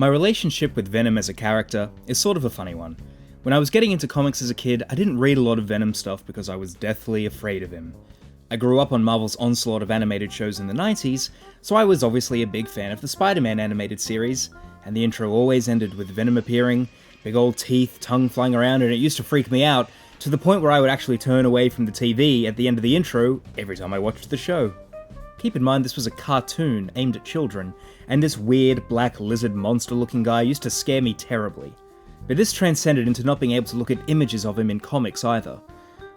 My relationship with Venom as a character is sort of a funny one. When I was getting into comics as a kid, I didn't read a lot of Venom stuff because I was deathly afraid of him. I grew up on Marvel's onslaught of animated shows in the 90s, so I was obviously a big fan of the Spider-Man animated series, and the intro always ended with Venom appearing, big old teeth, tongue flying around, and it used to freak me out, to the point where I would actually turn away from the TV at the end of the intro every time I watched the show. Keep in mind this was a cartoon aimed at children, and this weird black lizard monster looking guy used to scare me terribly. But this transcended into not being able to look at images of him in comics either.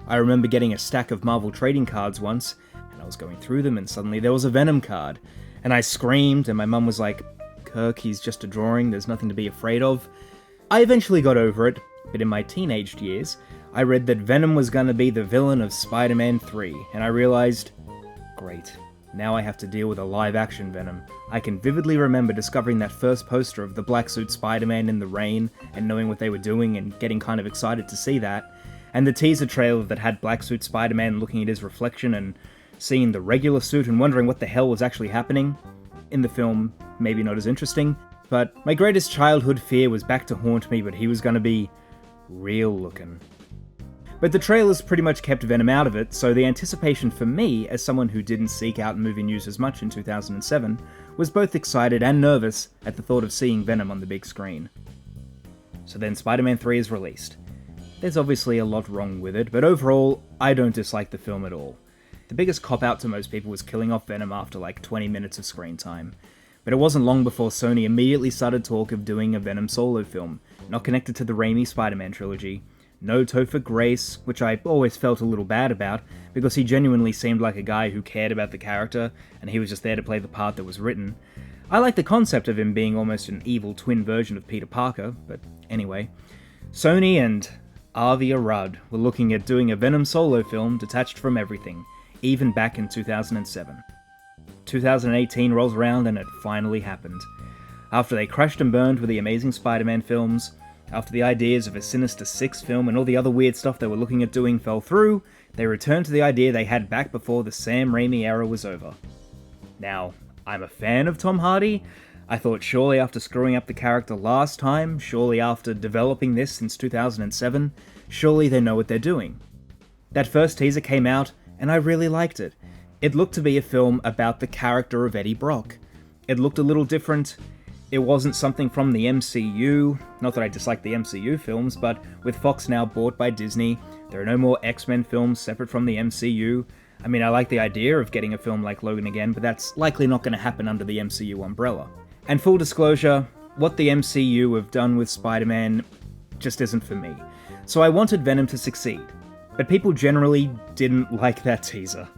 I remember getting a stack of Marvel trading cards once, and I was going through them and suddenly there was a Venom card. And I screamed and my mum was like, "Kirk, he's just a drawing, there's nothing to be afraid of." I eventually got over it, but in my teenage years, I read that Venom was gonna be the villain of Spider-Man 3, and I realized, great. Now I have to deal with a live-action Venom. I can vividly remember discovering that first poster of the black suit Spider-Man in the rain, and knowing what they were doing and getting kind of excited to see that, and the teaser trailer that had black suit Spider-Man looking at his reflection and seeing the regular suit and wondering what the hell was actually happening. In the film, maybe not as interesting, but my greatest childhood fear was back to haunt me, but he was gonna be real looking. But the trailers pretty much kept Venom out of it, so the anticipation for me, as someone who didn't seek out movie news as much in 2007, was both excited and nervous at the thought of seeing Venom on the big screen. So then Spider-Man 3 is released. There's obviously a lot wrong with it, but overall, I don't dislike the film at all. The biggest cop-out to most people was killing off Venom after like 20 minutes of screen time. But it wasn't long before Sony immediately started talk of doing a Venom solo film, not connected to the Raimi Spider-Man trilogy. No Topher Grace, which I always felt a little bad about, because he genuinely seemed like a guy who cared about the character, and he was just there to play the part that was written. I like the concept of him being almost an evil twin version of Peter Parker, but anyway. Sony and Avi Arad were looking at doing a Venom solo film detached from everything, even back in 2007. 2018 rolls around and it finally happened. After they crashed and burned with the Amazing Spider-Man films, after the ideas of a Sinister Six film and all the other weird stuff they were looking at doing fell through, they returned to the idea they had back before the Sam Raimi era was over. Now, I'm a fan of Tom Hardy. I thought surely after screwing up the character last time, surely after developing this since 2007, surely they know what they're doing. That first teaser came out, and I really liked it. It looked to be a film about the character of Eddie Brock. It looked a little different. It wasn't something from the MCU, not that I dislike the MCU films, but with Fox now bought by Disney, there are no more X-Men films separate from the MCU. I mean, I like the idea of getting a film like Logan again, but that's likely not going to happen under the MCU umbrella. And full disclosure, what the MCU have done with Spider-Man just isn't for me. So I wanted Venom to succeed, but people generally didn't like that teaser.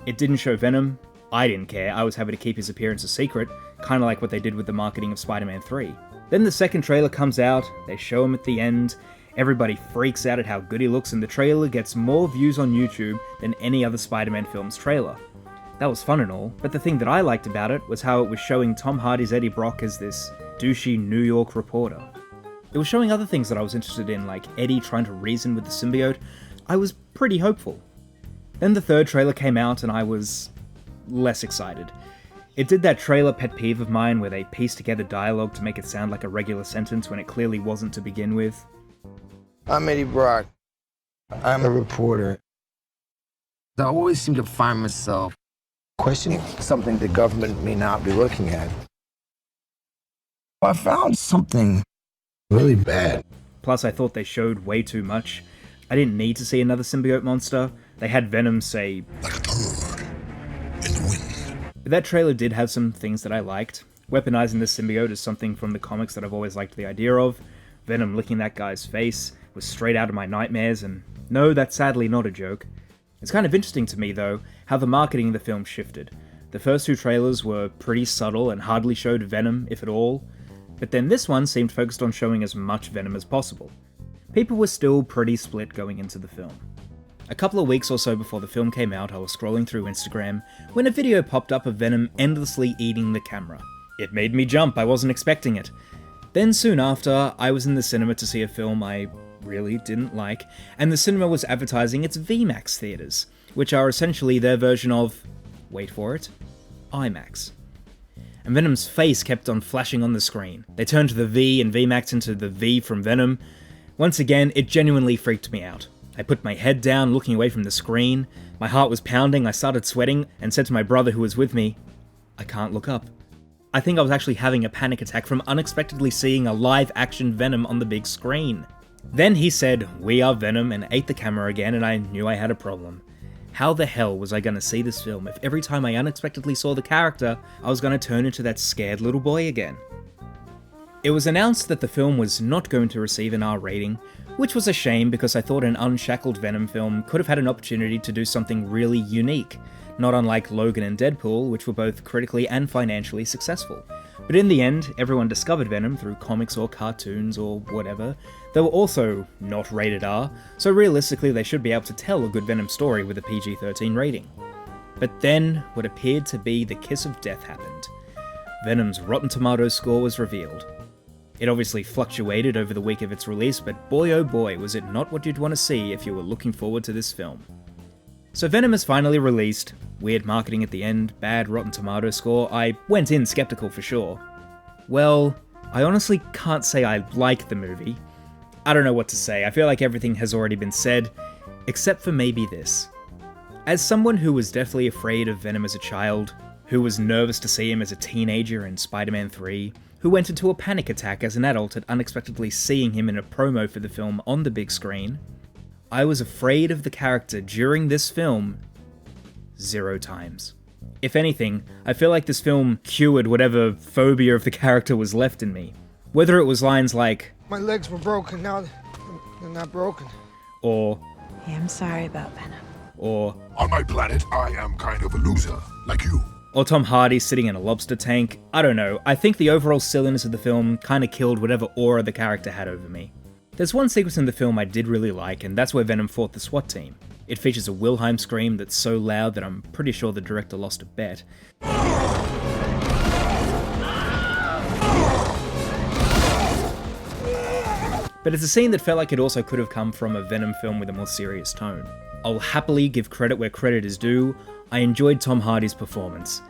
It didn't show Venom. I didn't care, I was happy to keep his appearance a secret, kinda like what they did with the marketing of Spider-Man 3. Then the second trailer comes out, they show him at the end, everybody freaks out at how good he looks, and the trailer gets more views on YouTube than any other Spider-Man film's trailer. That was fun and all, but the thing that I liked about it was how it was showing Tom Hardy's Eddie Brock as this douchey New York reporter. It was showing other things that I was interested in, like Eddie trying to reason with the symbiote. I was pretty hopeful. Then the third trailer came out and I was less excited. It did that trailer pet peeve of mine where they pieced together dialogue to make it sound like a regular sentence when it clearly wasn't to begin with. I'm Eddie Brock. I'm a reporter. I always seem to find myself Questioning something the government may not be looking at. I found something really bad. Plus, I thought they showed way too much. I didn't need to see another symbiote monster. They had Venom say, like a bird in the wind. But that trailer did have some things that I liked. Weaponizing the symbiote is something from the comics that I've always liked the idea of. Venom licking that guy's face was straight out of my nightmares, and no, that's sadly not a joke. It's kind of interesting to me, though, how the marketing of the film shifted. The first two trailers were pretty subtle and hardly showed Venom, if at all, but then this one seemed focused on showing as much Venom as possible. People were still pretty split going into the film. A couple of weeks or so before the film came out, I was scrolling through Instagram when a video popped up of Venom endlessly eating the camera. It made me jump, I wasn't expecting it. Then soon after, I was in the cinema to see a film I really didn't like, and the cinema was advertising its VMAX theaters, which are essentially their version of, wait for it, IMAX. and Venom's face kept on flashing on the screen. They turned to the V and VMAXed into the V from Venom. Once again, it genuinely freaked me out. I put my head down, looking away from the screen. My heart was pounding, I started sweating, and said to my brother who was with me, I can't look up. I think I was actually having a panic attack from unexpectedly seeing a live-action Venom on the big screen. Then he said, "We are Venom," and ate the camera again, and I knew I had a problem. How the hell was I going to see this film if every time I unexpectedly saw the character, I was going to turn into that scared little boy again? It was announced that the film was not going to receive an R rating, which was a shame because I thought an unshackled Venom film could have had an opportunity to do something really unique, not unlike Logan and Deadpool, which were both critically and financially successful. But in the end, everyone discovered Venom through comics or cartoons or whatever. They were also not rated R, so realistically they should be able to tell a good Venom story with a PG-13 rating. But then, what appeared to be the kiss of death happened. Venom's Rotten Tomatoes score was revealed. It obviously fluctuated over the week of its release, but boy oh boy was it not what you'd want to see if you were looking forward to this film. So Venom is finally released. Weird marketing at the end, bad Rotten Tomatoes score. I went in skeptical for sure. Well, I honestly can't say I like the movie. I don't know what to say. I feel like everything has already been said, except for maybe this. As someone who was deathly afraid of Venom as a child, who was nervous to see him as a teenager in Spider-Man 3, who went into a panic attack as an adult at unexpectedly seeing him in a promo for the film on the big screen, I was afraid of the character during this film 0 times. If anything, I feel like this film cured whatever phobia of the character was left in me. Whether it was lines like, My legs were broken, now they're not broken. or, Hey, I'm sorry about Venom. or, On my planet, I am kind of a loser, like you. or Tom Hardy sitting in a lobster tank. I don't know, I think the overall silliness of the film kinda killed whatever aura the character had over me. There's one sequence in the film I did really like, and that's where Venom fought the SWAT team. It features a Wilhelm scream that's so loud that I'm pretty sure the director lost a bet. But it's a scene that felt like it also could have come from a Venom film with a more serious tone. I'll happily give credit where credit is due. I enjoyed Tom Hardy's performance.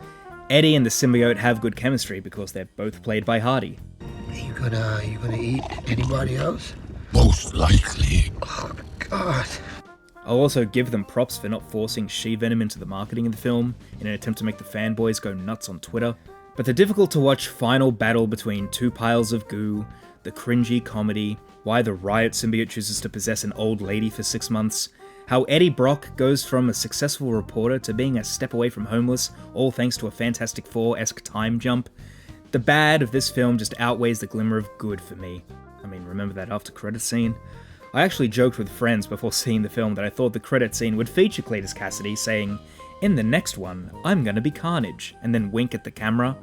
Eddie and the symbiote have good chemistry because they're both played by Hardy. You gonna eat anybody else? Most likely. Oh, God. I'll also give them props for not forcing She-Venom into the marketing of the film in an attempt to make the fanboys go nuts on Twitter. But the difficult-to-watch final battle between two piles of goo, the cringy comedy, why the Riot symbiote chooses to possess an old lady for 6 months, how Eddie Brock goes from a successful reporter to being a step away from homeless, all thanks to a Fantastic Four-esque time jump. The bad of this film just outweighs the glimmer of good for me. I mean, remember that after-credits scene? I actually joked with friends before seeing the film that I thought the credit scene would feature Cletus Cassidy saying, "In the next one, I'm gonna be Carnage," and then wink at the camera.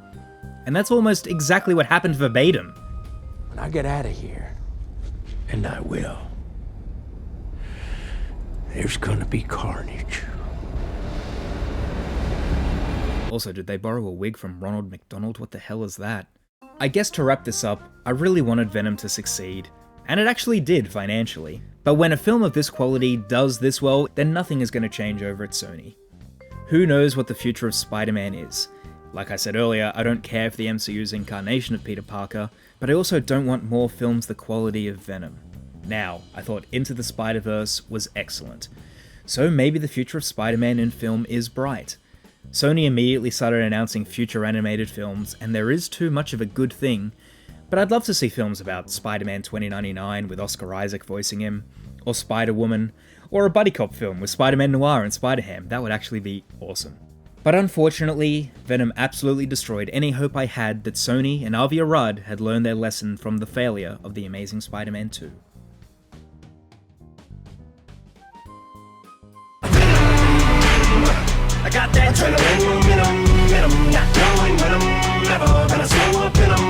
And that's almost exactly what happened verbatim. When I get out of here, and I will, there's gonna be carnage. Also, did they borrow a wig from Ronald McDonald? What the hell is that? I guess to wrap this up, I really wanted Venom to succeed, and it actually did financially. But when a film of this quality does this well, then nothing is going to change over at Sony. Who knows what the future of Spider-Man is? Like I said earlier, I don't care if the MCU's incarnation of Peter Parker, but I also don't want more films the quality of Venom. Now, I thought Into the Spider-Verse was excellent, so maybe the future of Spider-Man in film is bright. Sony immediately started announcing future animated films, and there is too much of a good thing, but I'd love to see films about Spider-Man 2099 with Oscar Isaac voicing him, or Spider-Woman, or a buddy cop film with Spider-Man Noir and Spider-Ham. That would actually be awesome. But unfortunately, Venom absolutely destroyed any hope I had that Sony and Avi Arad had learned their lesson from the failure of The Amazing Spider-Man 2. I got that adrenaline, venom, not knowing when I'm never gonna slow up in 'em.